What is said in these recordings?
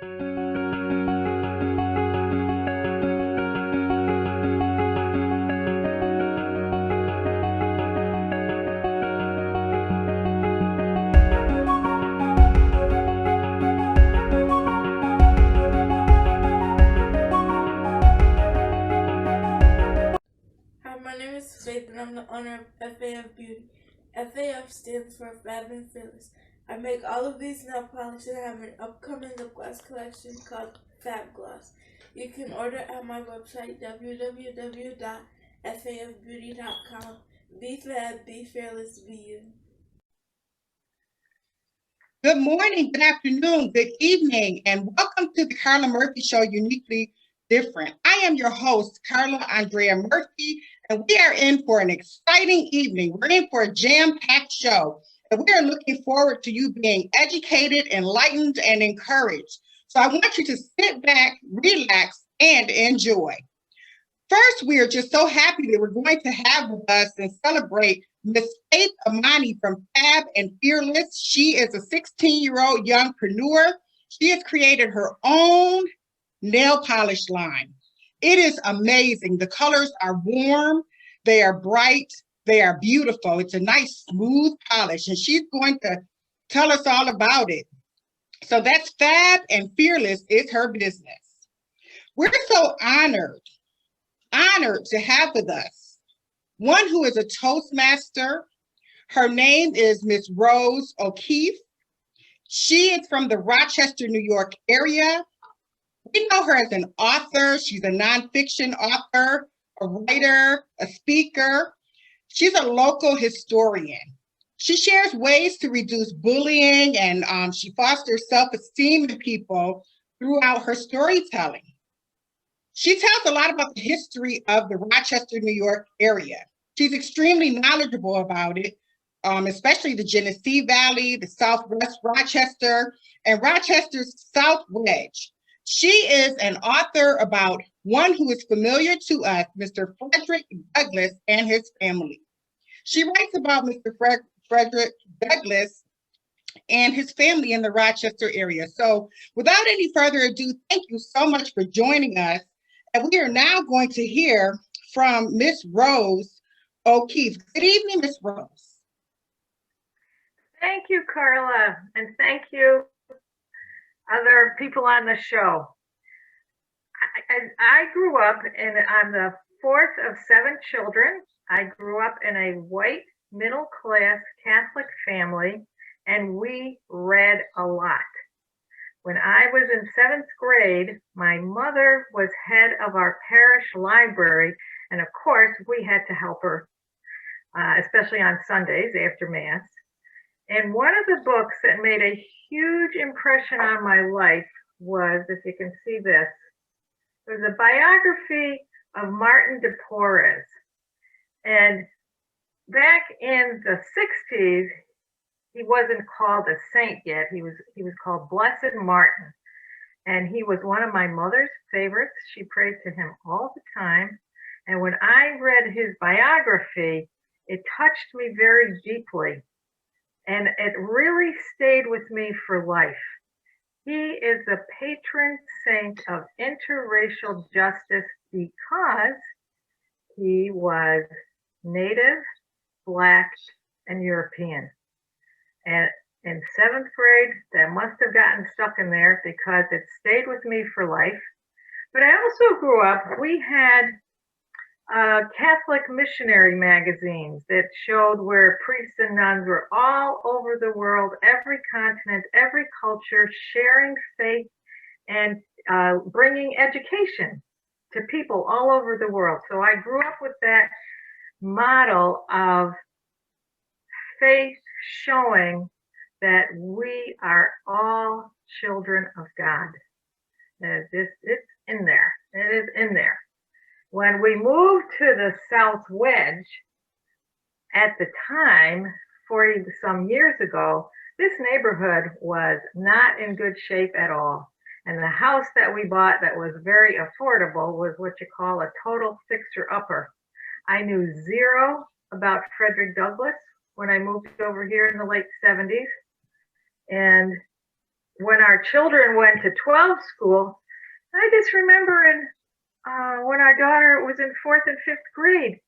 Hi, my name is Faith and I'm the owner of FAF Beauty. FAF stands for Fab and Fearless. I make all of these nail polish and have an upcoming lip gloss collection called Fab Gloss. You can order at my website www.fafbeauty.com. Be Fab, be Fearless, be you. Good morning, good afternoon, good evening, and welcome to the Carla Murphy Show, Uniquely Different. I am your host, Carla Andrea Murphy, and we are in for an exciting evening. We're in for a jam-packed show, and we are looking forward to you being educated, enlightened, and encouraged. So I want you to sit back, relax, and enjoy. First, we are just so happy that we're going to have with us and celebrate Miss Faith Amani from Fab and Fearless. She is a 16-year-old youngpreneur. She has created her own nail polish line. It is amazing. The colors are warm, they are bright, they are beautiful. It's a nice, smooth polish, and she's going to tell us all about it. So that's Fab and Fearless is her business. We're so honored to have with us one who is a Toastmaster. Her name is Miss Rose O'Keefe. She is from the Rochester, New York area. We know her as an author. She's a nonfiction author, a writer, a speaker. She's a local historian. She shares ways to reduce bullying and she fosters self-esteem in people throughout her storytelling. She tells a lot about the history of the Rochester, New York area. She's extremely knowledgeable about it, especially the Genesee Valley, the Southwest Rochester, and Rochester's South Wedge. She is an author about one who is familiar to us, Mr. Frederick Douglass and his family. She writes about Mr. Frederick Douglass and his family in the Rochester area. So without any further ado, thank you so much for joining us. And we are now going to hear from Miss Rose O'Keefe. Good evening, Miss Rose. Thank you, Carla, and thank you, other people on the show. I grew up, and I'm the fourth of 7 children. I grew up in a white, middle-class Catholic family, and we read a lot. When I was in 7th grade, my mother was head of our parish library, and of course, we had to help her, especially on Sundays after Mass. And one of the books that made a huge impression on my life was, if you can see this, it was a biography of Martin de Porres. And back in the 60s, he wasn't called a saint yet. He was called Blessed Martin. And he was one of my mother's favorites. She prayed to him all the time. And when I read his biography, it touched me very deeply. And it really stayed with me for life. He is the patron saint of interracial justice because he was Native, Black, and European. And in 7th grade, that must have gotten stuck in there because it stayed with me for life. But I also grew up, we had Catholic missionary magazines that showed where priests and nuns were all over the world, every continent, every culture, sharing faith and bringing education to people all over the world. So I grew up with that model of faith showing that we are all children of God. It's in there. It is in there. When we moved to the South Wedge, at the time, 40 some years ago, this neighborhood was not in good shape at all. And the house that we bought that was very affordable was what you call a total fixer-upper. I knew zero about Frederick Douglass when I moved over here in the late 70s. And when our children went to 12 school, I just remember when our daughter was in 4th and 5th grade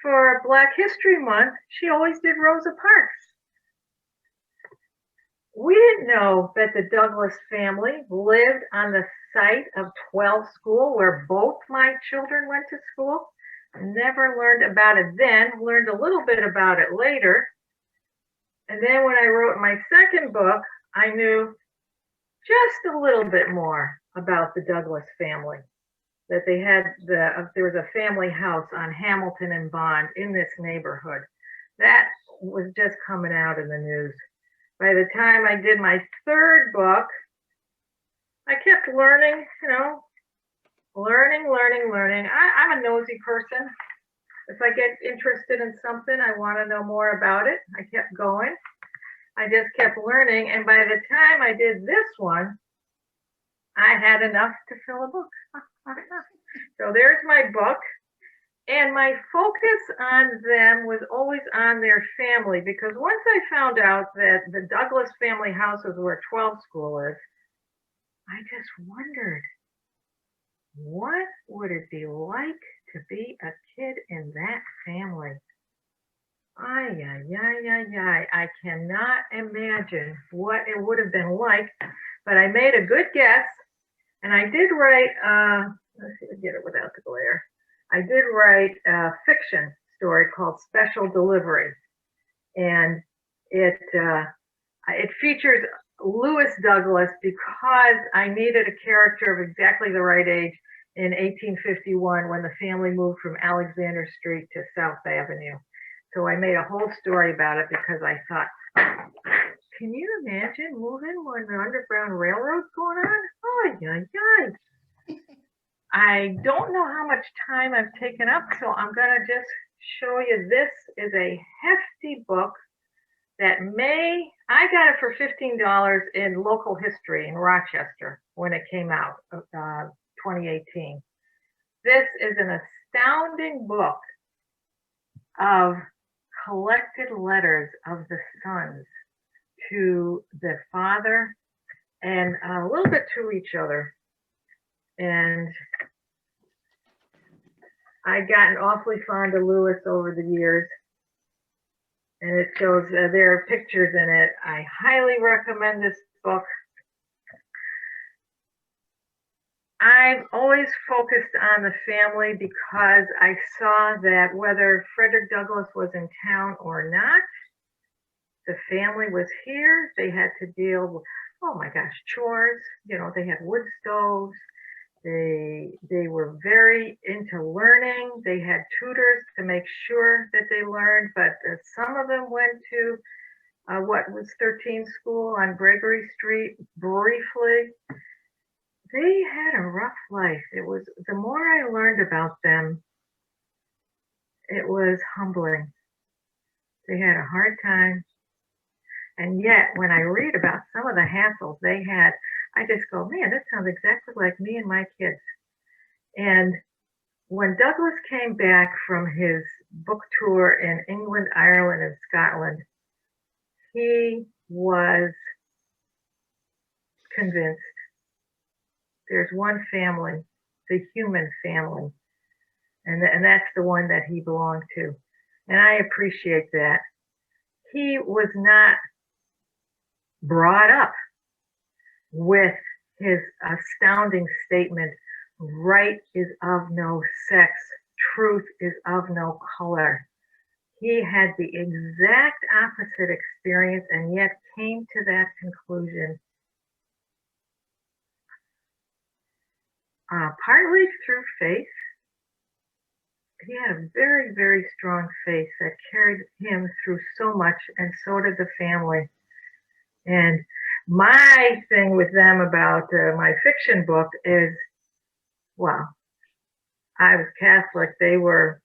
for Black History Month, she always did Rosa Parks. We didn't know that the Douglas family lived on the site of 12 school where both my children went to school. Never learned about it then, learned a little bit about it later. And then when I wrote my second book, I knew just a little bit more about the Douglas family. That they had there was a family house on Hamilton and Bond in this neighborhood. That was just coming out in the news. By the time I did my third book, I kept learning, learning. I'm a nosy person. If I get interested in something, I want to know more about it. I kept going. I just kept learning. And by the time I did this one, I had enough to fill a book. So there's my book. And my focus on them was always on their family, because once I found out that the Douglas family house was where 12 school is, I just wondered, what would it be like to be a kid in that family? I cannot imagine what it would have been like, but I made a good guess, and I did write, let's see if I get it without the glare. I did write a fiction story called Special Delivery, and it features Lewis Douglas because I needed a character of exactly the right age in 1851 when the family moved from Alexander Street to South Avenue. So I made a whole story about it because I thought, can you imagine moving when the Underground Railroad's going on? Oh, yeah. I don't know how much time I've taken up, so I'm going to just show you. This is a hefty book that I got it for $15 in local history in Rochester when it came out, 2018. This is an astounding book of collected letters of the sons to the father and a little bit to each other. And I've gotten awfully fond of Lewis over the years, and it shows there are pictures in it. I highly recommend this book. I've always focused on the family because I saw that whether Frederick Douglass was in town or not, the family was here. They had to deal with, oh my gosh, chores. They had wood stoves. They were very into learning. They had tutors to make sure that they learned, but some of them went to what was 13 school on Gregory Street briefly. They had a rough life. The more I learned about them, it was humbling. They had a hard time. And yet, when I read about some of the hassles they had, I just go, man, that sounds exactly like me and my kids. And when Douglas came back from his book tour in England, Ireland, and Scotland, he was convinced there's one family, the human family, and that's the one that he belonged to. And I appreciate that. He was not brought up with his astounding statement, right is of no sex, truth is of no color. He had the exact opposite experience and yet came to that conclusion. Partly through faith. He had a very, very strong faith that carried him through so much, and so did the family. And my thing with them about my fiction book is, well, I was Catholic. They were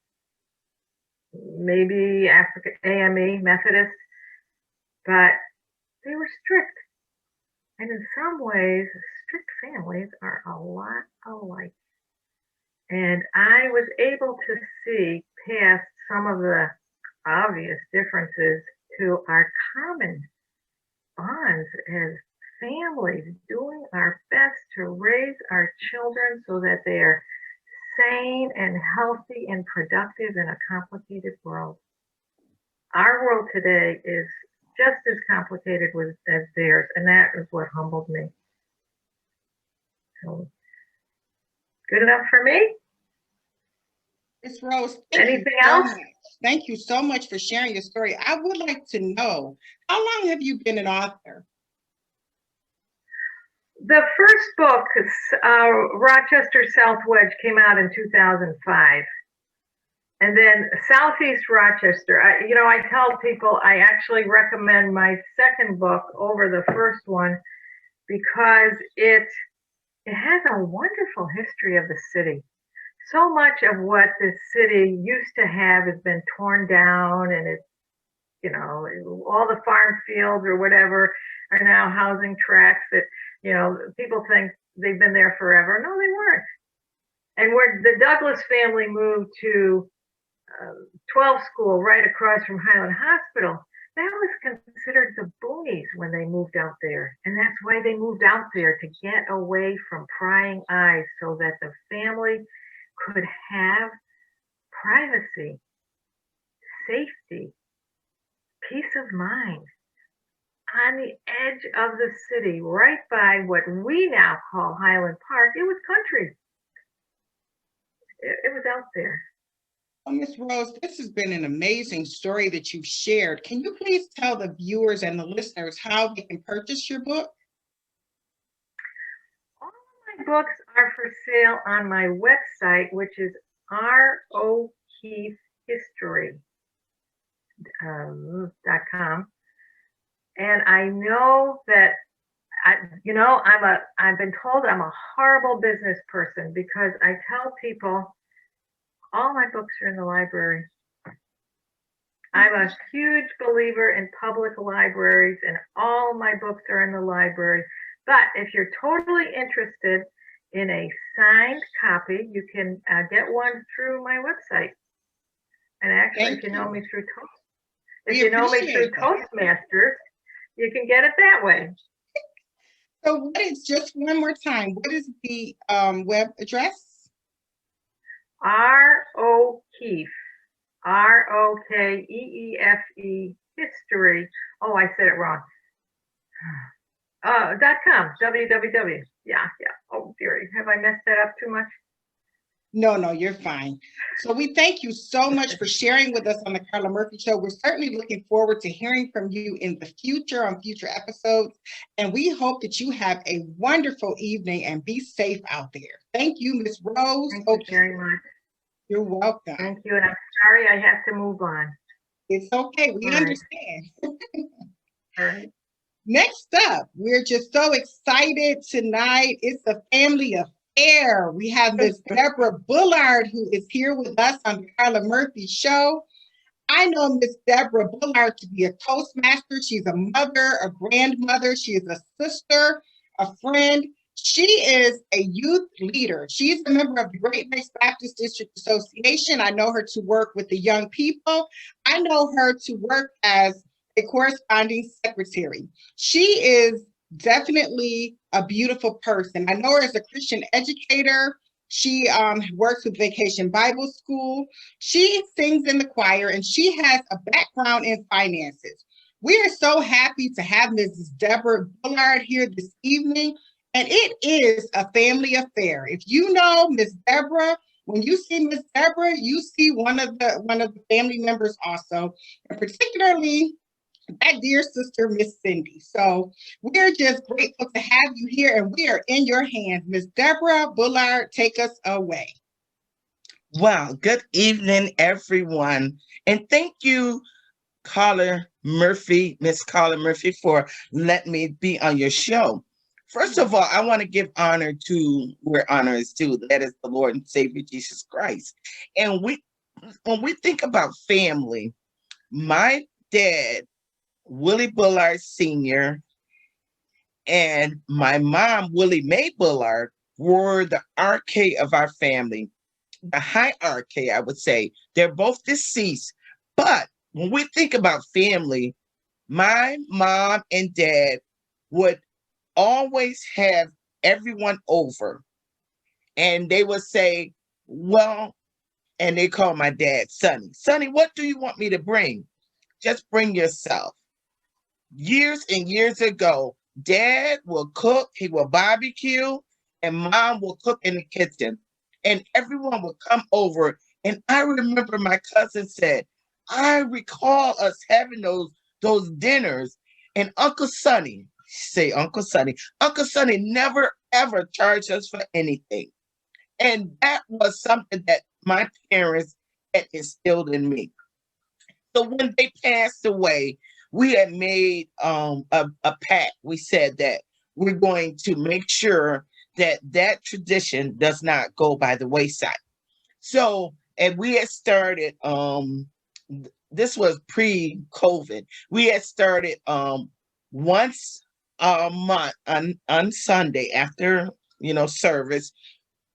maybe African AME Methodist, but they were strict. And in some ways, strict families are a lot alike. And I was able to see past some of the obvious differences to our common bonds as families doing our best to raise our children so that they are sane and healthy and productive in a complicated world. Our world today is just as complicated as theirs, and that is what humbled me. So, good enough for me? Miss Rose, thank you Anything so else? much. Thank you so much for sharing your story. I would like to know, how long have you been an author? The first book, Rochester South Wedge, came out in 2005. And then Southeast Rochester, I tell people I actually recommend my second book over the first one because it has a wonderful history of the city. So much of what the city used to have has been torn down, and it's, all the farm fields or whatever are now housing tracts that, people think they've been there forever. No, they weren't. And where the Douglas family moved to 12 school right across from Highland Hospital, that was considered the boonies when they moved out there. And that's why they moved out there, to get away from prying eyes so that the family could have privacy, safety, peace of mind on the edge of the city, right by what we now call Highland Park. It was country. It was out there. Oh, Miss Rose, this has been an amazing story that you've shared. Can you please tell the viewers and the listeners how they can purchase your book? All of my books are for sale on my website, which is rokeithhistory.com. And I know that I've been told I'm a horrible business person because I tell people all my books are in the library. I'm a huge believer in public libraries, and all my books are in the library. But if you're totally interested in a signed copy, you can get one through my website. And actually, if you know me through Toastmasters, you can get it that way. So what is, just one more time, what is the web address? Rokeefe, ROKEEFE history. Oh, I said it wrong. .com, www. Yeah. Oh, dearie, have I messed that up too much? No, you're fine. So we thank you so much for sharing with us on the Carla Murphy Show. We're certainly looking forward to hearing from you in the future on future episodes. And we hope that you have a wonderful evening and be safe out there. Thank you, Miss Rose. Thank you very much. You're welcome. Thank you. And I'm sorry I have to move on. It's okay. We understand. All right. Next up, we're just so excited tonight. It's a family affair. We have Miss Deborah Bullard, who is here with us on the Carla Murphy Show. I know Miss Deborah Bullard to be a Toastmaster. She's a mother, a grandmother. She is a sister, a friend. She is a youth leader. She's a member of the Great Lakes Baptist District Association. I know her to work with the young people. I know her to work as a corresponding secretary. She is definitely a beautiful person. I know her as a Christian educator. She works with Vacation Bible School. She sings in the choir, and she has a background in finances. We are so happy to have Mrs. Deborah Bullard here this evening, and it is a family affair. If you know Miss Deborah, when you see Miss Deborah, you see one of the family members also, and particularly that dear sister, Miss Cindy. So we're just grateful to have you here, and we are in your hands. Miss Deborah Bullard, take us away. Wow, good evening, everyone. And thank you, Carla Murphy, Miss Carla Murphy, for letting me be on your show. First of all, I want to give honor to where honor is due. That is the Lord and Savior Jesus Christ. And when we think about family, my dad, Willie Bullard Sr., and my mom, Willie Mae Bullard, were the arche of our family, the hierarchy, I would say. They're both deceased. But when we think about family, my mom and dad would always have everyone over, and they would say, well, and they call my dad Sonny. Sonny, what do you want me to bring? Just bring yourself. Years and years ago, dad will cook, he will barbecue, and mom will cook in the kitchen. And everyone would come over. And I remember my cousin said, I recall us having those dinners. And Uncle Sonny, Uncle Sonny never ever charged us for anything. And that was something that my parents had instilled in me. So when they passed away, we had made a pact. We said that we're going to make sure that that tradition does not go by the wayside. So, and we had started, this was pre-COVID. We had started once a month on Sunday after, service.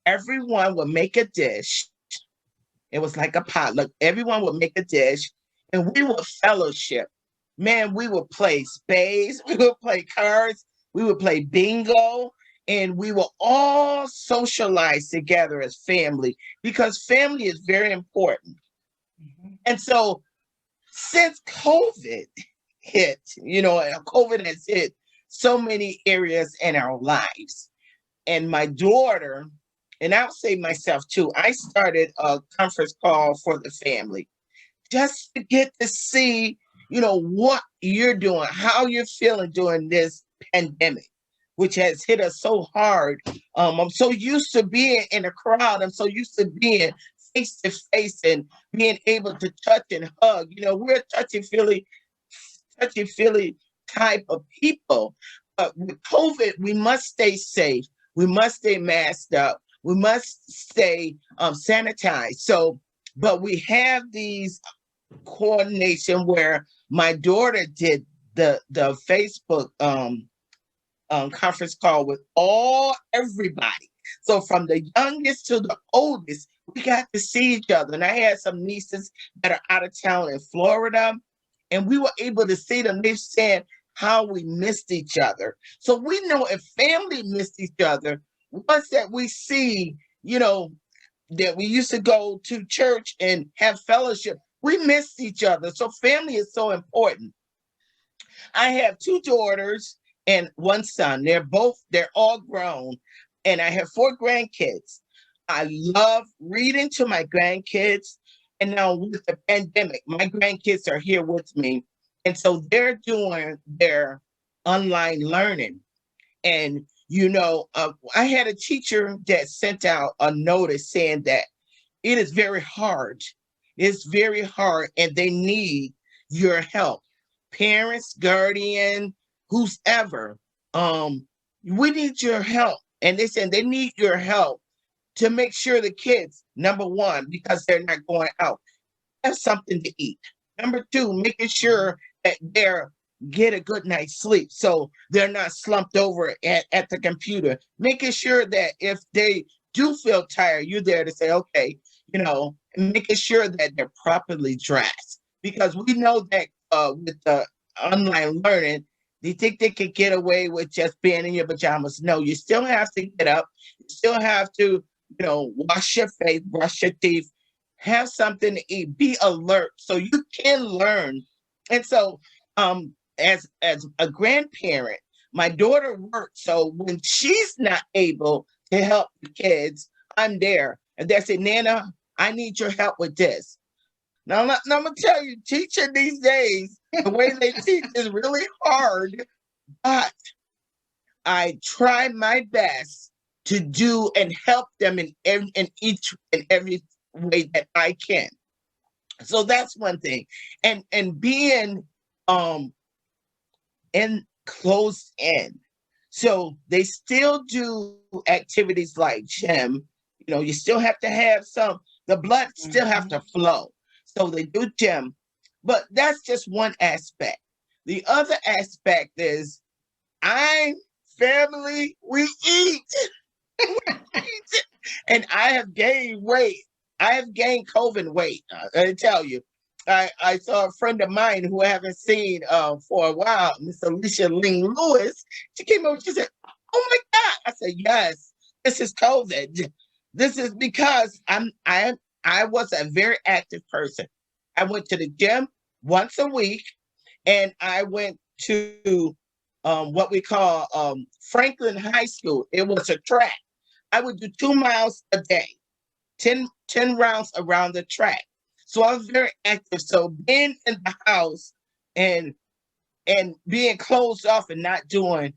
Everyone would make a dish. It was like a potluck. Everyone would make a dish and we would fellowship. Man, we would play spades, we would play cards, we would play bingo, and we will all socialize together as family because family is very important. And so since COVID hit, COVID has hit so many areas in our lives. And my daughter, and I'll say myself too, I started a conference call for the family just to get to see, what you're doing, how you're feeling during this pandemic, which has hit us so hard. I'm so used to being in a crowd. I'm so used to being face to face and being able to touch and hug. We're touchy feely type of people. But with COVID, we must stay safe. We must stay masked up. We must stay sanitized. So, but we have these coordination where my daughter did the Facebook conference call with everybody. So from the youngest to the oldest, we got to see each other. And I had some nieces that are out of town in Florida, and we were able to see them. They said how we missed each other. So we know if family missed each other, once that we see, that we used to go to church and have fellowship, we missed each other. So family is so important. I have two daughters and one son. They're all grown. And I have four grandkids. I love reading to my grandkids. And now with the pandemic, my grandkids are here with me. And so they're doing their online learning. And, I had a teacher that sent out a notice saying that it is very hard. It's very hard and they need your help. Parents, guardian, whoever, we need your help. And they said they need your help to make sure the kids, number one, because they're not going out, have something to eat. Number two, making sure that they're get a good night's sleep so they're not slumped over at the computer. Making sure that if they do feel tired, you're there to say, okay, making sure that they're properly dressed. Because we know that with the online learning, they think they can get away with just being in your pajamas. No, you still have to get up. You still have to, wash your face, brush your teeth, have something to eat, be alert so you can learn. And so as a grandparent, my daughter works. So when she's not able to help the kids, I'm there. And they say, Nana, I need your help with this. Now, I'm going to tell you, teaching these days, the way they teach is really hard, but I try my best to do and help them in each and every way that I can. So that's one thing. And being closed in. So they still do activities like gym. You still have to have the blood still have to flow. So they do gym, but that's just one aspect. The other aspect is family, we eat. And I have gained weight. I have gained COVID weight. I tell you. I saw a friend of mine who I haven't seen for a while, Miss Alicia Ling Lewis. She came over, she said, "Oh my God." I said, "Yes, this is COVID. This is because I was a very active person. I went to the gym once a week, and I went to what we call Franklin High School. It was a track. I would do 2 miles a day, 10 rounds around the track. So I was very active. So being in the house and being closed off and not doing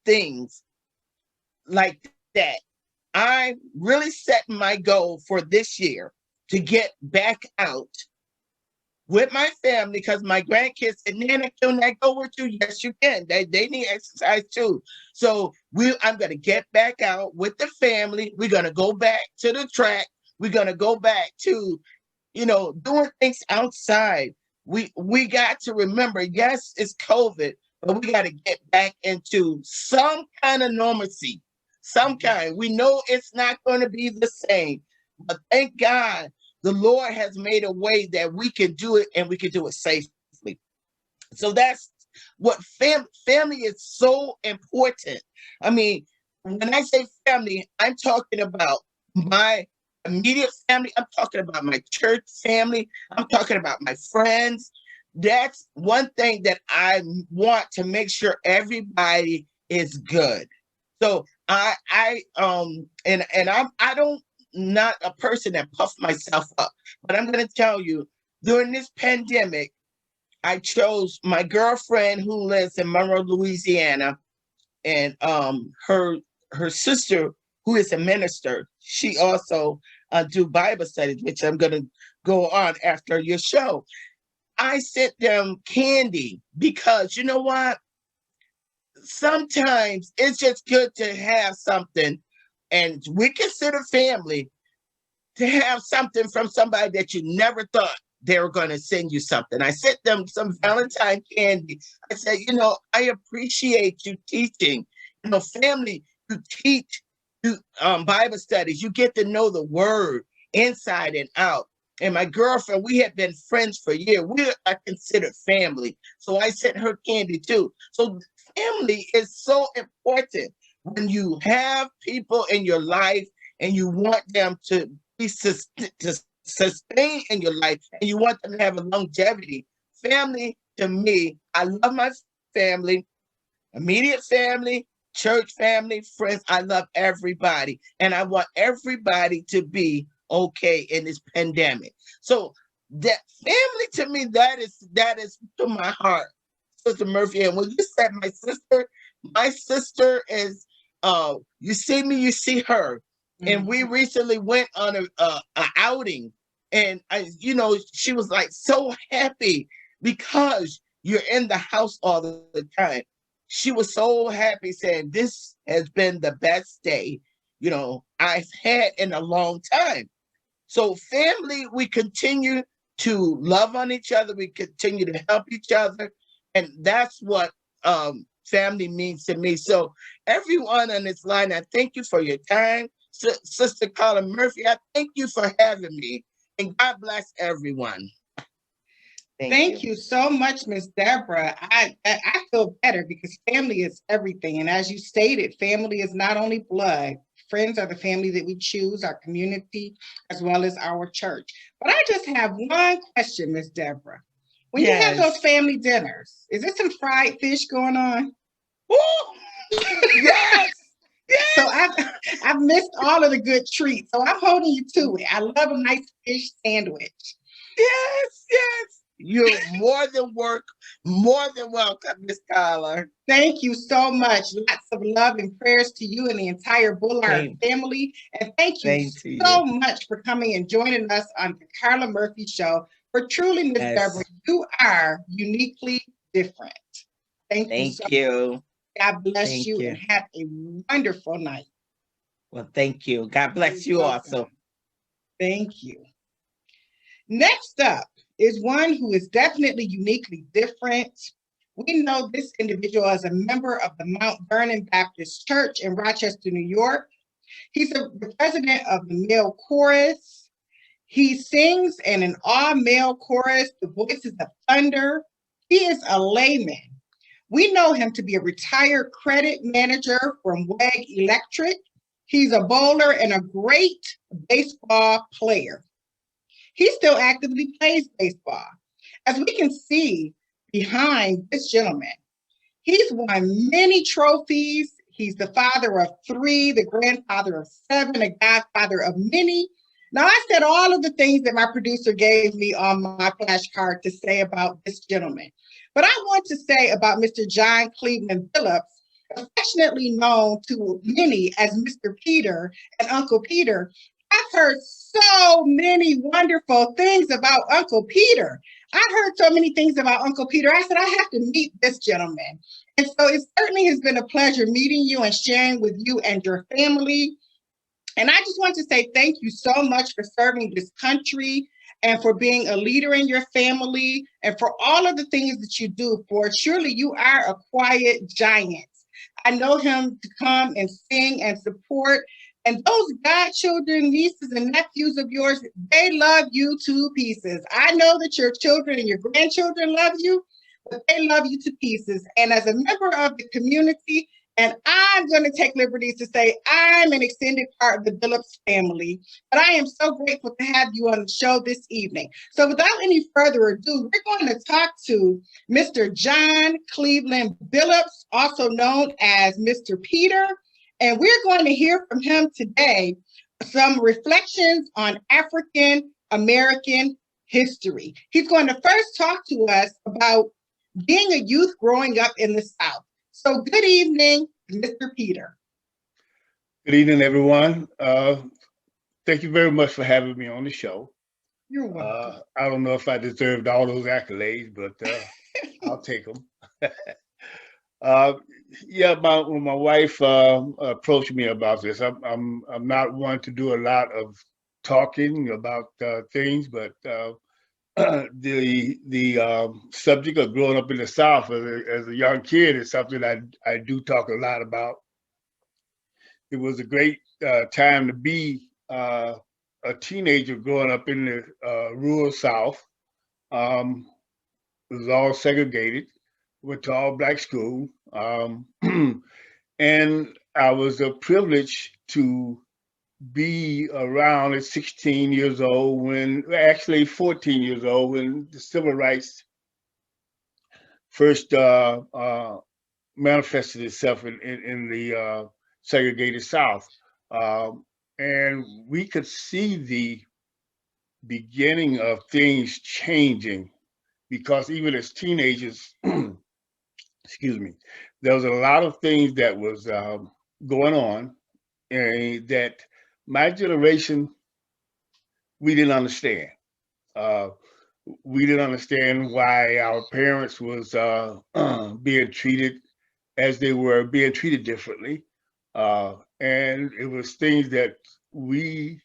things like that, I really set my goal for this year to get back out with my family because my grandkids said, "Nana, can I go with you?" Yes, you can. They need exercise too. So I'm gonna get back out with the family. We're gonna go back to the track. We're gonna go back to, doing things outside. We got to remember, yes, it's COVID, but we got to get back into some kind of normalcy. Some kind. We know it's not going to be the same, but thank God the Lord has made a way that we can do it and we can do it safely. So that's what family is so important. I mean, when I say family, I'm talking about my immediate family. I'm talking about my church family. I'm talking about my friends. That's one thing that I want to make sure everybody is good. So I don't not a person that puff myself up, but I'm going to tell you during this pandemic, I chose my girlfriend who lives in Monroe, Louisiana, and her sister who is a minister. She also do Bible studies, which I'm going to go on after your show. I sent them candy because you know what? Sometimes it's just good to have something, and we consider family to have something from somebody that you never thought they were going to send you something. I sent them some Valentine candy. I said, I appreciate you teaching. Family, you teach you Bible studies. You get to know the word inside and out. And my girlfriend, we have been friends for years. We are considered family. So I sent her candy too. So family is so important when you have people in your life and you want them to to sustain in your life and you want them to have a longevity. Family, to me, I love my family, immediate family, church family, friends. I love everybody. And I want everybody to be okay in this pandemic. So that family to me, that is to my heart, Sister Murphy. And when you said my sister is you see me, you see her. And we recently went on a outing, and she was like so happy because you're in the house all the time. She was so happy, saying this has been the best day I've had in a long time. So family, we continue to love on each other. We continue to help each other, and that's what family means to me. So everyone on this line, I thank you for your time. Sister Carla Murphy, I thank you for having me, and God bless everyone. Thank you so much, Miss Deborah. I feel better because family is everything. And as you stated, family is not only blood. Friends are the family that we choose, our community, as well as our church. But I just have one question, Miss Deborah. When you have those family dinners, is there some fried fish going on? Yes. So I've missed all of the good treats. So I'm holding you to it. I love a nice fish sandwich. Yes. You're more than welcome, Miss Carla. Thank you so much. Lots of love and prayers to you and the entire Bullard family. And thank you so much for coming and joining us on the Carla Murphy Show. For truly, Miss Deborah, you are uniquely different. Thank you so much. God bless you and have a wonderful night. Well, thank you. God bless you also. Thank you. Next up is one who is definitely uniquely different. We know this individual as a member of the Mount Vernon Baptist Church in Rochester, New York. He's the president of the male chorus. He sings in an all-male chorus, the voices of thunder. He is a layman. We know him to be a retired credit manager from WEG Electric. He's a bowler and a great baseball player. He still actively plays baseball. As we can see behind this gentleman, he's won many trophies. He's the father of 3, the grandfather of 7, a godfather of many. Now, I said all of the things that my producer gave me on my flashcard to say about this gentleman. But I want to say about Mr. John Cleveland Phillips, affectionately known to many as Mr. Peter and Uncle Peter. I've heard so many wonderful things about Uncle Peter. I've heard so many things about Uncle Peter. I said, I have to meet this gentleman. And so it certainly has been a pleasure meeting you and sharing with you and your family. And I just want to say thank you so much for serving this country and for being a leader in your family and for all of the things that you do. For surely you are a quiet giant. I know him to come and sing and support. And those godchildren, nieces, and nephews of yours, they love you to pieces. I know that your children and your grandchildren love you, but they love you to pieces. And as a member of the community, and I'm going to take liberties to say I'm an extended part of the Phillips family, but I am so grateful to have you on the show this evening. So without any further ado, we're going to talk to Mr. John Cleveland Phillips, also known as Mr. Peter, and we're going to hear from him today some reflections on African American history. He's going to first talk to us about being a youth growing up in the South. So good evening, Mr. Peter. Good evening, everyone. Thank you very much for having me on the show. You're welcome. I don't know if I deserved all those accolades, but I'll take them. When my wife approached me about this, I'm not one to do a lot of talking about things, but the subject of growing up in the South as a young kid is something I do talk a lot about. It was a great time to be a teenager growing up in the rural South. It was all segregated, went to all black school. And I was privileged to be around at 16 years old actually 14 years old, when the civil rights first manifested itself in the segregated South. And we could see the beginning of things changing, because even as teenagers, excuse me, there was a lot of things that was going on, and that my generation, we didn't understand. We didn't understand why our parents was being treated as they were being treated differently. And it was things that we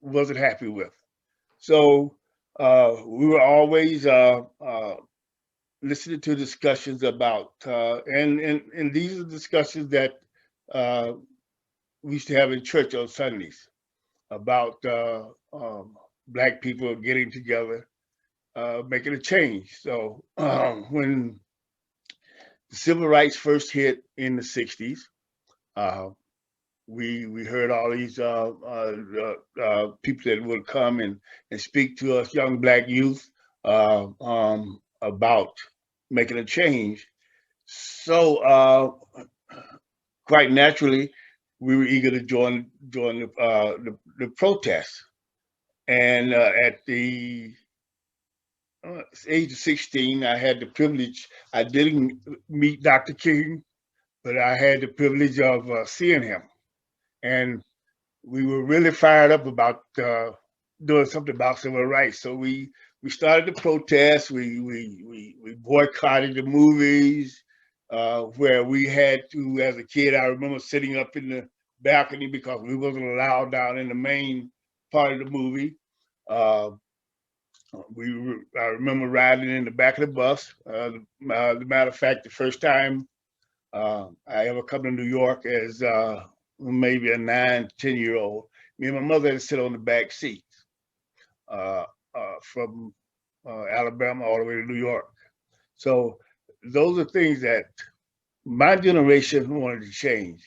wasn't happy with. So we were always listening to discussions about, and these are discussions that we used to have in church on Sundays about Black people getting together, making a change. So when the civil rights first hit in the 60s, we heard all these people that would come and speak to us young Black youth about making a change. So quite naturally, we were eager to join the protests. And at the age of 16, I had the privilege. I didn't meet Dr. King, but I had the privilege of seeing him. And we were really fired up about doing something about civil rights. So we started the protest. We boycotted the movies, where we had to, as a kid, I remember sitting up in the balcony because we wasn't allowed down in the main part of the movie. I remember riding in the back of the bus. As a matter of fact, the first time I ever come to New York as maybe a 9, 10-year-old, me and my mother had to sit on the back seat. uh, from Alabama all the way to New York. So those are things that my generation wanted to change.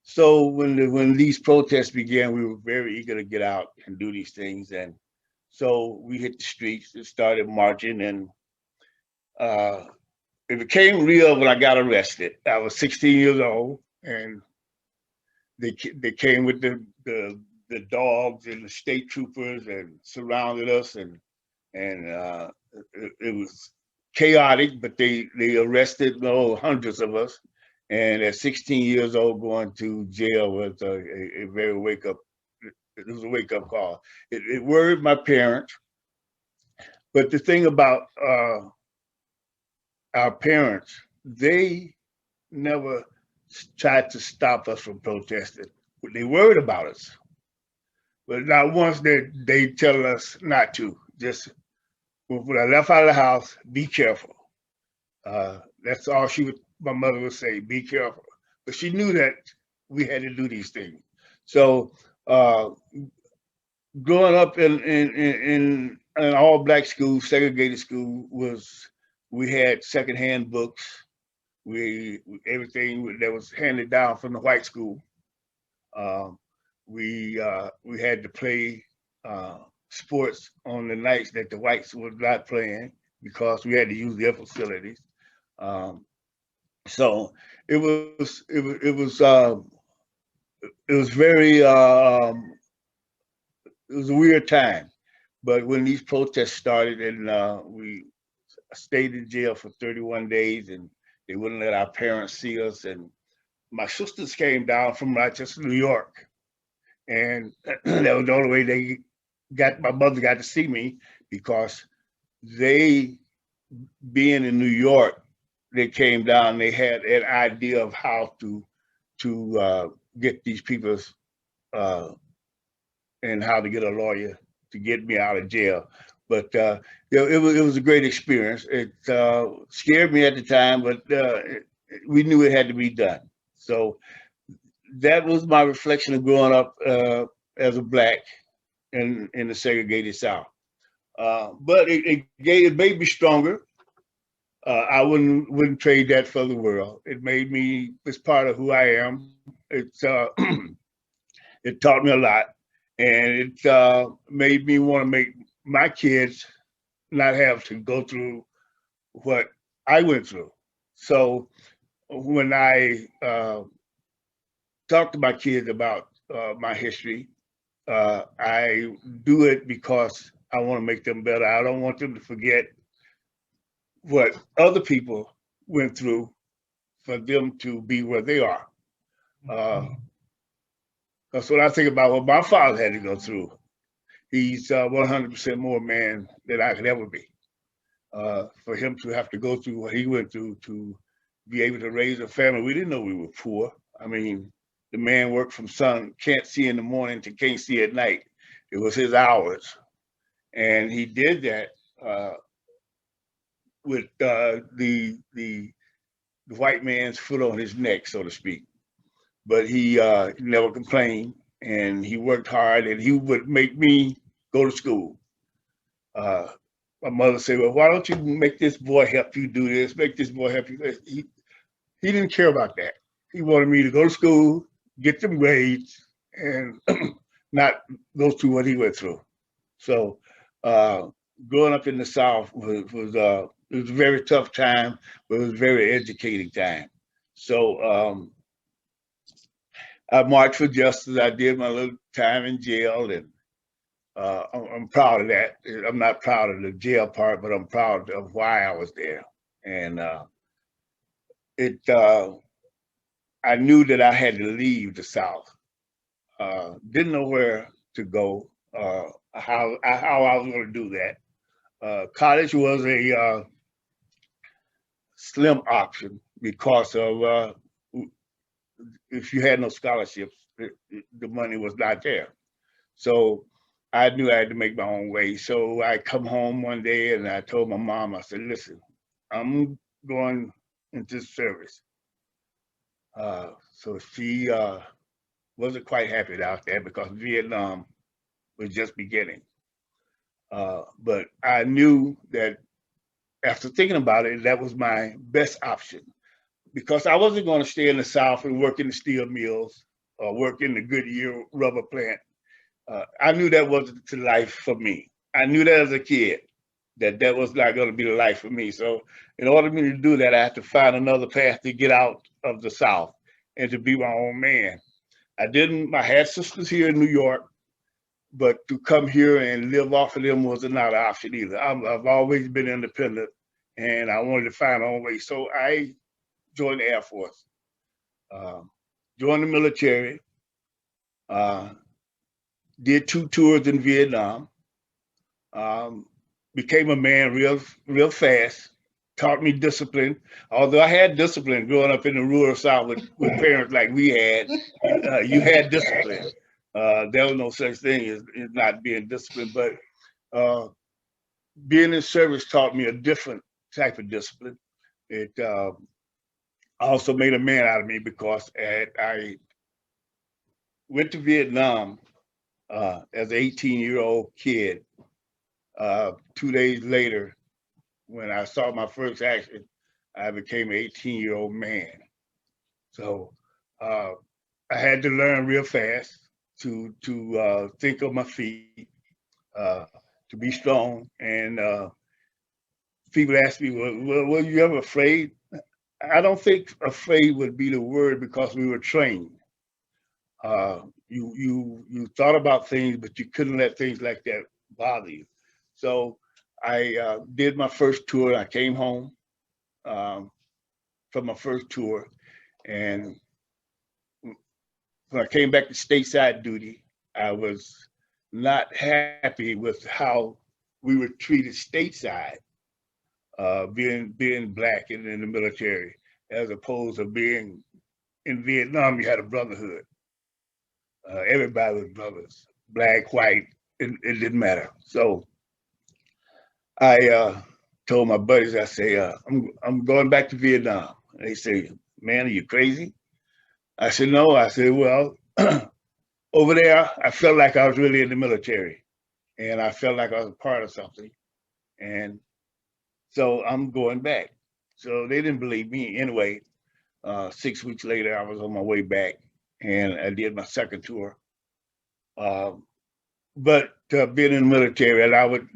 So when these protests began, we were very eager to get out and do these things, and so we hit the streets and started marching, and uh, it became real when I got arrested. I was 16 years old, and they came with the dogs and the state troopers and surrounded us, and it was chaotic. But they arrested hundreds of us, and at 16 years old, going to jail was a very wake up. It was a wake up call. It worried my parents, but the thing about our parents, they never tried to stop us from protesting. They worried about us, but not once they tell us not to. Just when I left out of the house, be careful. That's all my mother would say, be careful. But she knew that we had to do these things. So uh, growing up in an all black school, segregated school, we had secondhand books. We everything that was handed down from the white school. Um, we had to play sports on the nights that the whites was not playing because we had to use their facilities. Um, so it was very it was a weird time. But when these protests started, and we stayed in jail for 31 days, and they wouldn't let our parents see us, and my sisters came down from Rochester, New York, and that was the only way my mother got to see me, because they, being in New York, they came down. They had an idea of how to get these people uh, and how to get a lawyer to get me out of jail. But it was a great experience. It scared me at the time, but we knew it had to be done. So that was my reflection of growing up as a black in the segregated South. But it made me stronger. I wouldn't trade that for the world. It's part of who I am. It taught me a lot, and it made me want to make my kids not have to go through what I went through. So when I talk to my kids about my history, I do it because I want to make them better. I don't want them to forget what other people went through for them to be where they are. That's what I think about what my father had to go through. He's 100% more man than I could ever be. For him to have to go through what he went through to be able to raise a family, we didn't know we were poor. I mean, the man worked from can't see in the morning to can't see at night. It was his hours, and he did that with the white man's foot on his neck, so to speak. But he never complained, and he worked hard, and he would make me go to school. Uh, my mother said, "Well, why don't you make this boy help you do this? Make this boy help you." He didn't care about that. He wanted me to go to school, get them grades, and not go through what he went through. So, growing up in the South it was a very tough time, but it was a very educating time. So I marched for justice. I did my little time in jail, and I'm proud of that. I'm not proud of the jail part, but I'm proud of why I was there. And it, I knew that I had to leave the South. Didn't know where to go, how I was going to do that. College was a slim option because of if you had no scholarships, the money was not there. So I knew I had to make my own way. So I come home one day and I told my mom, I said, listen, I'm going into service. So she wasn't quite happy out there because Vietnam was just beginning. But I knew that after thinking about it, that was my best option because I wasn't going to stay in the South and work in the steel mills or work in the Goodyear rubber plant. I knew that wasn't the life for me. I knew that as a kid that that was not going to be the life for me. So in order for me to do that, I had to find another path to get out of the South and to be my own man. I didn't. I had sisters here in New York, but to come here and live off of them was not an option either. I've always been independent, and I wanted to find my own way. So I joined the Air Force, uh, joined the military, uh, did 2 tours in Vietnam, um, became a man real fast. Taught me discipline. Although I had discipline growing up in the rural South with parents like we had, you had discipline. There was no such thing as not being disciplined, but uh, being in service taught me a different type of discipline. It also made a man out of me because I went to Vietnam as an 18-year-old kid. 2 days later, when I saw my first action, I became an 18-year-old man. So uh, I had to learn real fast to think on my feet, uh, to be strong. And people ask me, well, were you ever afraid? I don't think afraid would be the word because we were trained. You thought about things, but you couldn't let things like that bother you. So I did my first tour. I came home um, from my first tour, and when I came back to stateside duty, I was not happy with how we were treated stateside, being black and in the military, as opposed to being in Vietnam. You had a brotherhood. Everybody was brothers, black, white. It didn't matter. So I told my buddies, I say, I'm going back to Vietnam. And they say, man, are you crazy? I said, no. I said, well, over there, I felt like I was really in the military, and I felt like I was a part of something. And so I'm going back. So they didn't believe me. Anyway, 6 weeks later, I was on my way back, and I did my second tour. Um, but being in the military, and I would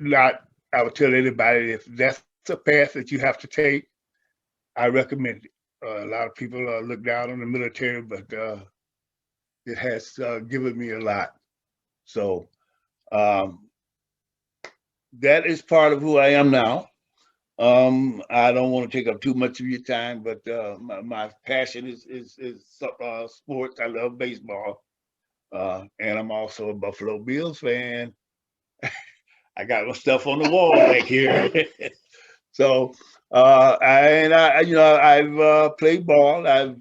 tell anybody if that's a path that you have to take, I recommend it. A lot of people look down on the military, but it has given me a lot. So um, that is part of who I am now. I don't want to take up too much of your time, but my passion is sports. I love baseball, and I'm also a Buffalo Bills fan. I got my stuff on the wall back here. So, I've played ball. I've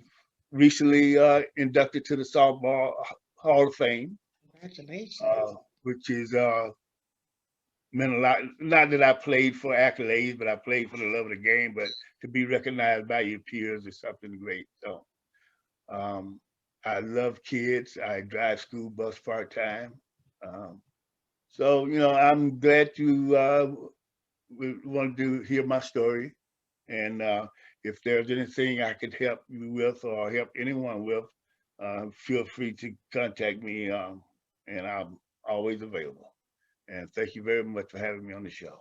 recently inducted to the Softball Hall of Fame, Congratulations. which is meant a lot. Not that I played for accolades, but I played for the love of the game. But to be recognized by your peers is something great. So, um, I love kids. I drive school bus part time. Um, so, I'm glad you want to hear my story. And if there's anything I could help you with or help anyone with, feel free to contact me, and I'm always available. And thank you very much for having me on the show.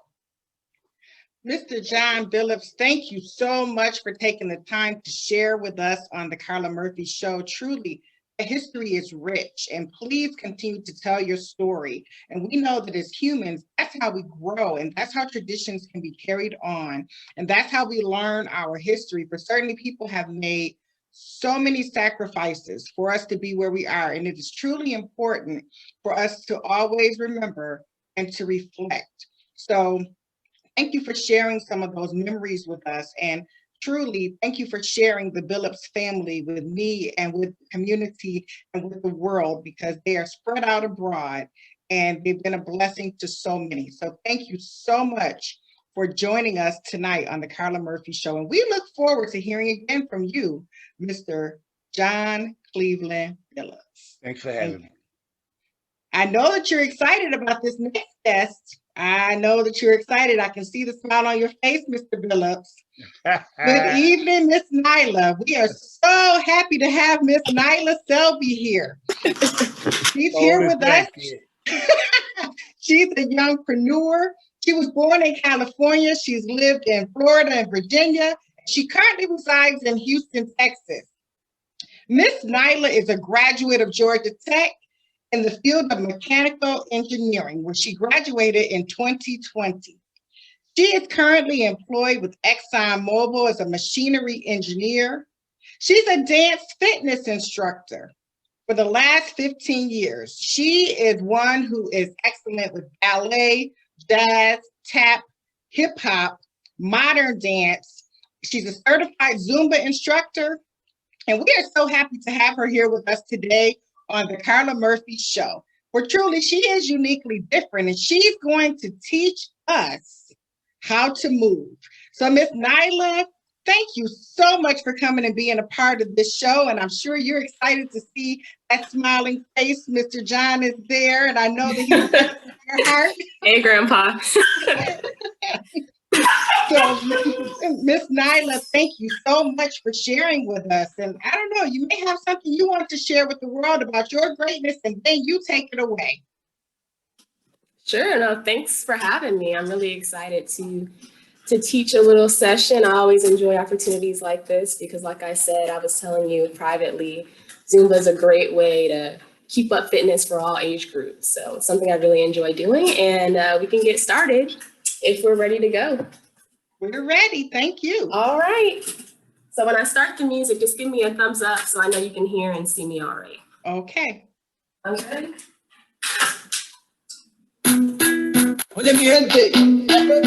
Mr. John Billups, thank you so much for taking the time to share with us on the Carla Murphy Show. Truly, the history is rich, and please continue to tell your story. And we know that as humans, that's how we grow, and that's how traditions can be carried on, and that's how we learn our history. For certainly, people have made so many sacrifices for us to be where we are, and it is truly important for us to always remember and to reflect. So thank you for sharing some of those memories with us. And truly, thank you for sharing the Billups family with me and with the community and with the world, because they are spread out abroad and they've been a blessing to so many. So thank you so much for joining us tonight on the Carla Murphy Show. And we look forward to hearing again from you, Mr. John Cleveland Billups. Thanks for Thank having you. me. I know that you're excited about this next test. I know that you're excited. I can see the smile on your face, Mr. Billups. Good evening, Miss Nyla. We are so happy to have Miss Nyla Selby here. She's here with us. She's a youngpreneur. She was born in California. She's lived in Florida and Virginia. She currently resides in Houston, Texas. Miss Nyla is a graduate of Georgia Tech in the field of mechanical engineering, where she graduated in 2020. She is currently employed with ExxonMobil as a machinery engineer. She's a dance fitness instructor for the last 15 years. She is one who is excellent with ballet, jazz, tap, hip hop, modern dance. She's a certified Zumba instructor. And we are so happy to have her here with us today on the Carla Murphy Show. For truly, she is uniquely different, and she's going to teach us how to move. So, Miss Nyla, thank you so much for coming and being a part of this show. And I'm sure you're excited to see that smiling face. Mr. John is there, and I know that he's in your heart. Hey, Grandpa. So, Miss Nyla, thank you so much for sharing with us. And I don't know, you may have something you want to share with the world about your greatness, and then you take it away. Sure. No, thanks for having me. I'm really excited to teach a little session. I always enjoy opportunities like this because, like I said, I was telling you privately, Zumba is a great way to keep up fitness for all age groups. So it's something I really enjoy doing, and we can get started if we're ready to go. We're ready. Thank you. All right. So when I start the music, just give me a thumbs up so I know you can hear and see me all right. Okay. Okay. Oye, mi gente,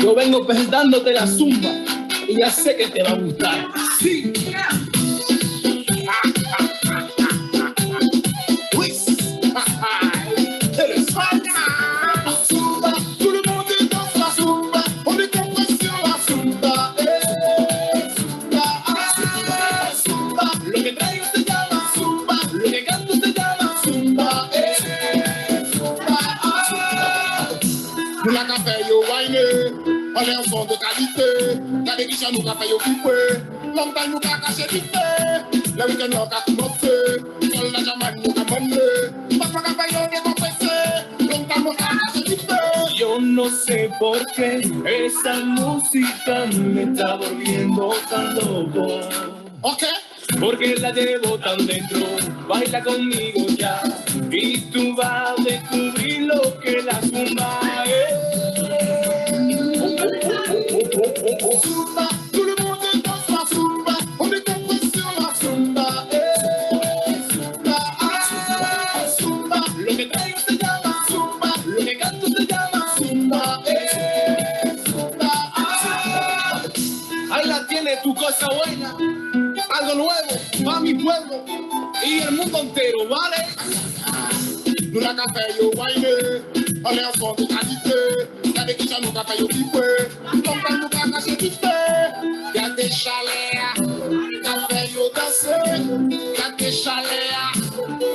yo vengo presentándote la zumba y ya sé que te va a gustar. Sí. Zumba, tout le monde danse la zumba, on est compris sur la zumba. Zumba, lo que traigo se llama zumba, lo que canto se llama zumba. Pour la café yo wine, on est un son de qualité. La déguisation nous café yo coupé, longtemps nous qu'a caché vite. Le week-end nous qu'a commencé, sur la jamane nous qu'a mené. Papa café yo décompressé, longtemps nous qu'a caché vite. Yo no sé por qué esa música me está volviendo tan loco. Okay. Porque la llevo tan dentro, baila conmigo ya, y tú vas a descubrir lo que la zumba es. Zumba, tout le monde danse la zumba, on est compris sur la zumba. Zumba, lo que traigo se llama zumba, lo que canto se llama zumba. Ahí la tiene tu cosa buena. Algo nuevo para mi pueblo y el mundo entero, ¿vale? Nous la café yo wine, on est en son de qualité. La déguisation nous café yo pipe, longtemps nous qu'a caché vite. Y'a des chaleurs, café yo danser. Y'a des chaleurs,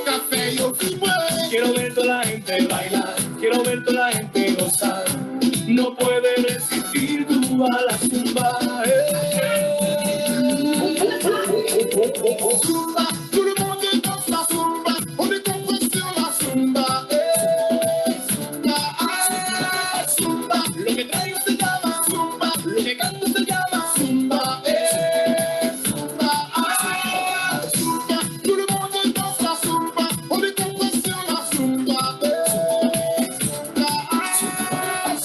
café yo pipe. Quiero ver toda la gente bailar, quiero ver toda la gente gozar. No puede resistir tú a la zumba. Zumba, tout le monde danse la zumba, on est compris sur la zumba. Zumba, lo que traigo se llama zumba, lo que canto se llama zumba. Zumba, tout le monde danse la zumba, on est compris sur la zumba.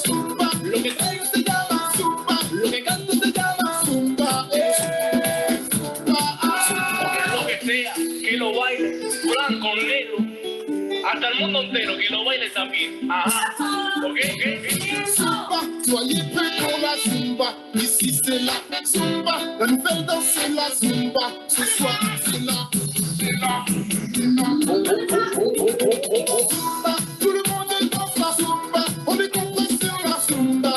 Zumba, lo que traigo se llama zumba, lo que canto se llama zumba. Que lo baile, blanco, negro, hasta el mundo entero, que lo baile también. Ajá, ok. Zumba, soyez prêts pour la zumba, ici c'est la zumba, la nouvelle danse c'est la zumba, ce soir c'est la. Zumba, tout le monde danse la zumba, on est compris sur la zumba.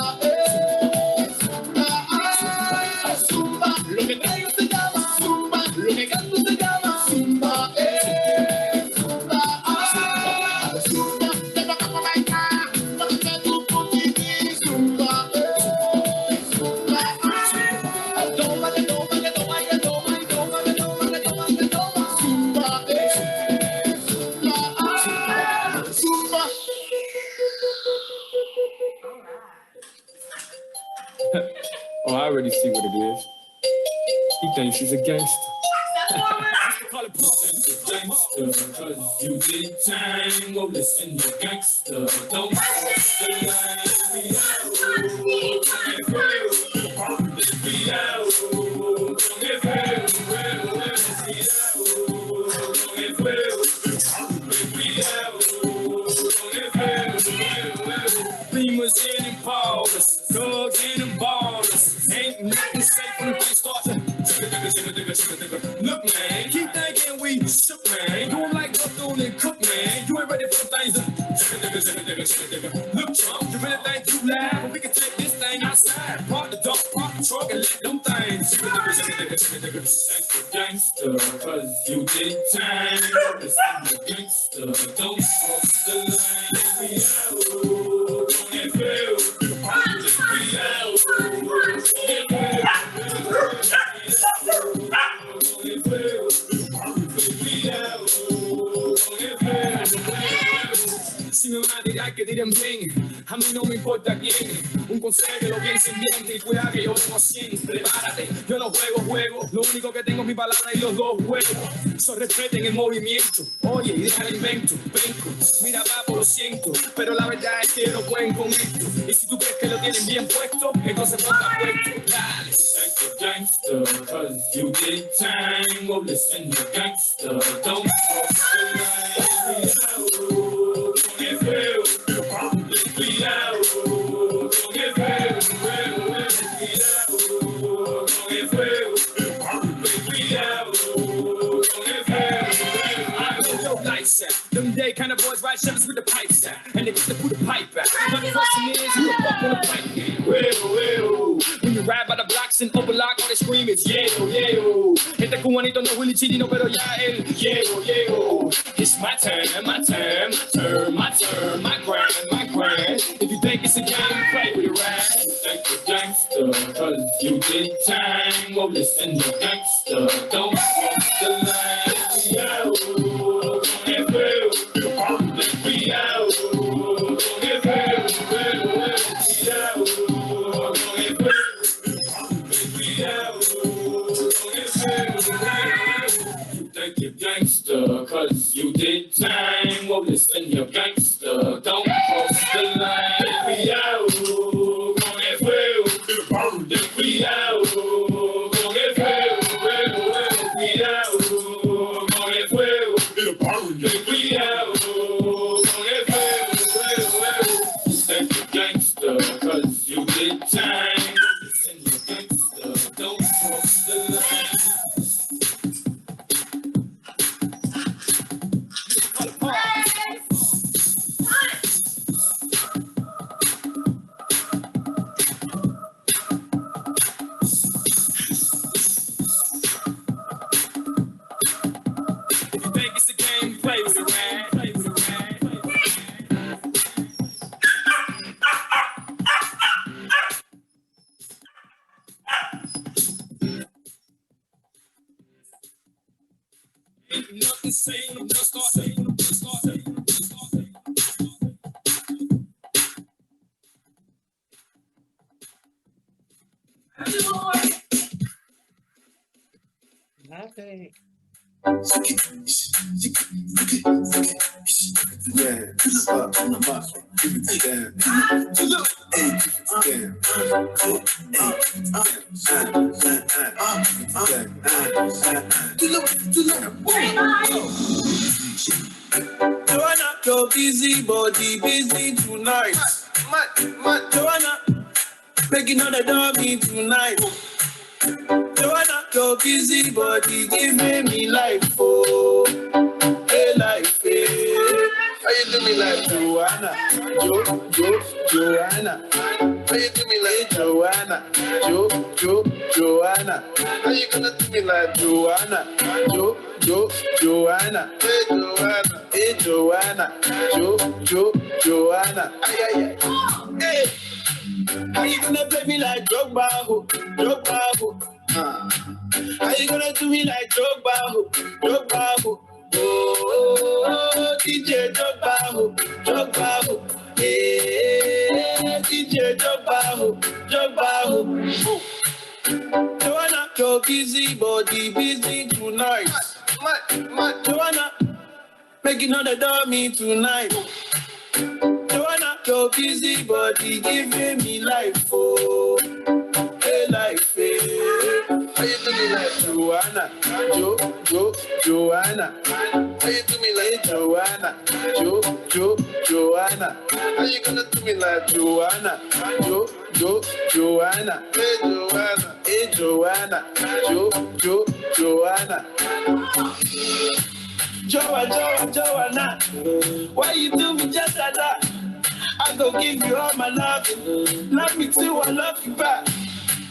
Zumba, lo que traigo se llama zumba, lo que canto se llama zumba. Zumba, Oh, I already see what it is. He thinks he's a gangster. Call it gangster, cause you did time. Well, listen, you're gangster. Don't cross the line. Beamers in and ballers, thugs in and ballers. Ain't nothing safe when things start to look, man. Keep thinking we shook, man. Do 'em like Bethune and Cook, man. You ain't ready for the things to look, Trump. You really think you live? But we can take this thing outside. Park the dump, park the truck, and let them things. Gangster, cause you did time. Listen, you gangster, don't cross the line. We out. Si me van a tirar, que tiren bien. A mí no me importa quién. Un consejero bien sintiente y cuida que yo vengo siempre. Prepárate, yo no juego. Lo único que tengo es mi palabra y los dos juegos. So respeten el movimiento. Oye, y deja el invento. Vengo, mira papo, lo siento. Pero la verdad es que no pueden con esto. Y si tú crees que lo tienen bien puesto, entonces ponga puesto. Dale. Gangster, cause you did time. Well, listen, you're gangster. Don't cross the line. Them day kind of boys ride Chevys with the pipes out, and they get to put the pipe back. My question is, who the fuck on the pipe game? Well. When you ride by the blocks and overlock, all they scream is yeah. Este cubanito no es Willy Chirino, pero ya él llego. It's my turn, my grind. If you think it's a game, play with it right. Think you're gangster, cause you did time. Well, listen, you're gangster, don't cross the line. Gangster, cause you did time. Well, listen, you're gangster. Don't cross the line. We out. Gonna get filled. We out. Gonna get filled. We out. Gonna get filled. We out. Gonna get filled. Think you're gangster, cause you did time. Listen, you're gangster. Don't cross the line. Nothing saying, just start saying. Joanna, you're busy body, busy tonight. Joanna, making all the dummy tonight. Joanna, you're busy body, giving me life, oh, hey life, hey. How you do me like Joanna, Joanna? How you do me like Joanna, Joanna? How you gonna do me like Joanna, Joanna? Hey Joanna, Joanna? Ay. Hey, how you gonna play me like Drogba? How you gonna do me like Drogba? Oh, DJ Drogba, hey, DJ Drogba. busy body, busy tonight. Joanna, making all the dummy tonight. Joanna, your busy body giving me life, oh, hey life, hey. How you do me like Joanna, Joanna? How you do me like Joanna, Joanna? How you gonna do me like Joanna, Joanna? Hey Joanna, Joanna. Joanna, why you do me just like that? I go give you all my love. Love me too, I love you back.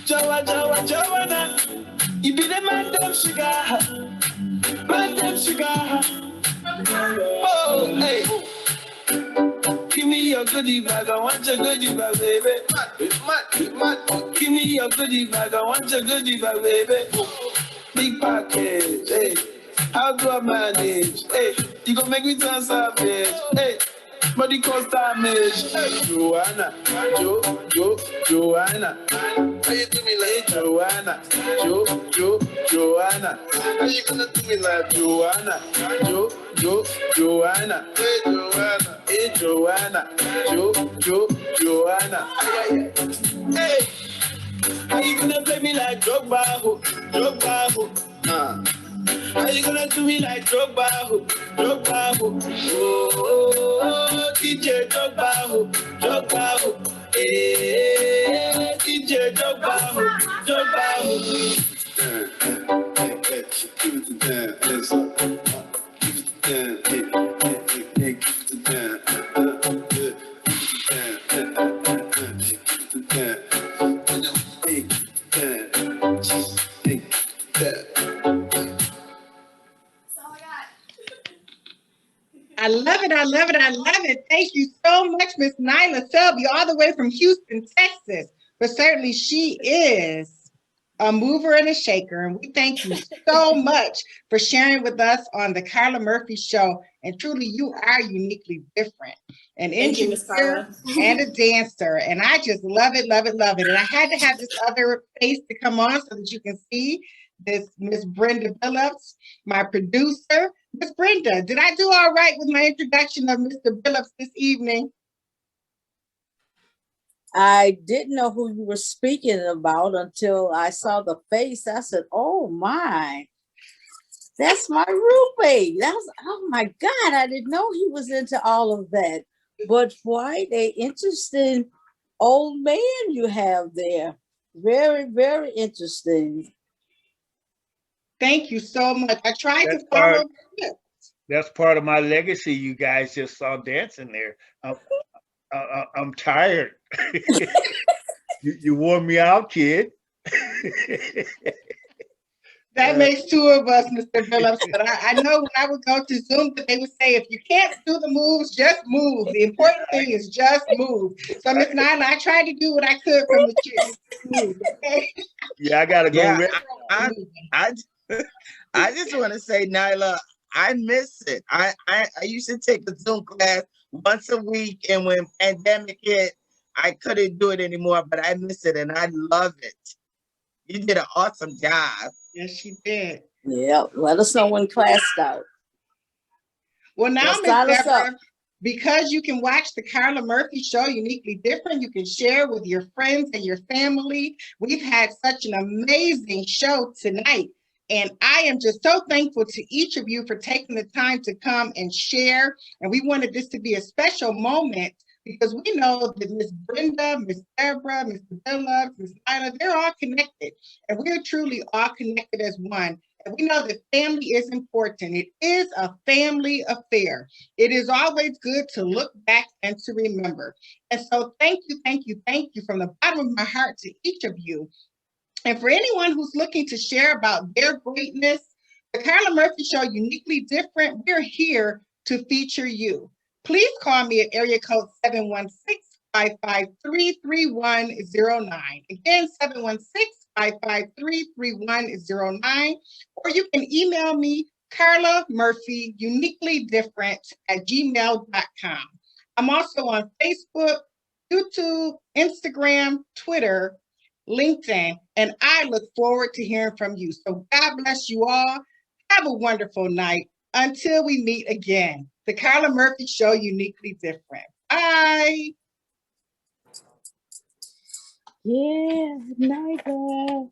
Joanna, you be the man damn sugar. Man damn sugar. Oh, hey. Give me your goodie bag, I want your goodie bag, baby. Give me your goodie bag, I want your goodie bag, baby. Big package, hey. How do I manage? Hey, you gon' make me turn savage. Hey, body cause damage. Hey, Joanna, Joanna. How you do me like Joanna? Joanna. How you gonna do me like Joanna? Joanna. Hey, Joanna. Joanna. Hey, how you gonna play me like Drogba? How you gonna do me like Drogba? Oh, DJ Drogba. Eh, DJ Drogba. Hey, give it to Dan, hands up. Give it to Dan, hey, give it to Dan. Give it to Dan. Hey, Dan. I love it. I love it. I love it. Thank you so much, Miss Nyla Selby, all the way from Houston, Texas. But certainly she is a mover and a shaker. And we thank you so much for sharing with us on the Carla Murphy Show. And truly, you are uniquely different. An engineer and a dancer. And I just love it, love it, love it. And I had to have this other face to come on so that you can see this Miss Brenda Phillips, my producer. Miss Brenda, did I do all right with my introduction of Mr. Phillips this evening? I didn't know who you were speaking about until I saw the face. I said, oh my, that's my roommate. Oh my God, I didn't know he was into all of that. But quite an interesting old man you have there. Very, very interesting. Thank you so much. I tried to follow. That's part of my legacy. You guys just saw dancing there. I'm tired. you wore me out, kid. That makes two of us, Mr. Phillips. But I know when I would go to Zoom, they would say, if you can't do the moves, just move. The important thing is just move. So, Miss Nyla, I tried to do what I could from the chair. Okay? Yeah, I gotta go. Yeah, I just want to say, Nyla, I miss it. I used to take a Zoom class once a week, and when pandemic hit, I couldn't do it anymore, but I miss it and I love it. You did an awesome job. Yes, she did. Yeah, let us know when class starts. Well, now, Miss Deborah, because you can watch the Carla Murphy Show uniquely different, you can share with your friends and your family. We've had such an amazing show tonight. And I am just so thankful to each of you for taking the time to come and share. And we wanted this to be a special moment because we know that Miss Brenda, Miss Deborah, Mr. Phillips, Miss Nyla, they're all connected. And we're truly all connected as one. And we know that family is important. It is a family affair. It is always good to look back and to remember. And so thank you from the bottom of my heart to each of you. And for anyone who's looking to share about their greatness, the Carla Murphy Show, uniquely different, we're here to feature you. Please call me at area code 716-553-3109. Again, 716-553-3109. Or you can email me, Carla Murphy, uniquelydifferent@gmail.com. I'm also on Facebook, YouTube, Instagram, Twitter, LinkedIn, and I look forward to hearing from you. So God bless you all. Have a wonderful night. Until we meet again, the Carla Murphy Show, uniquely different. Bye. Yeah, night.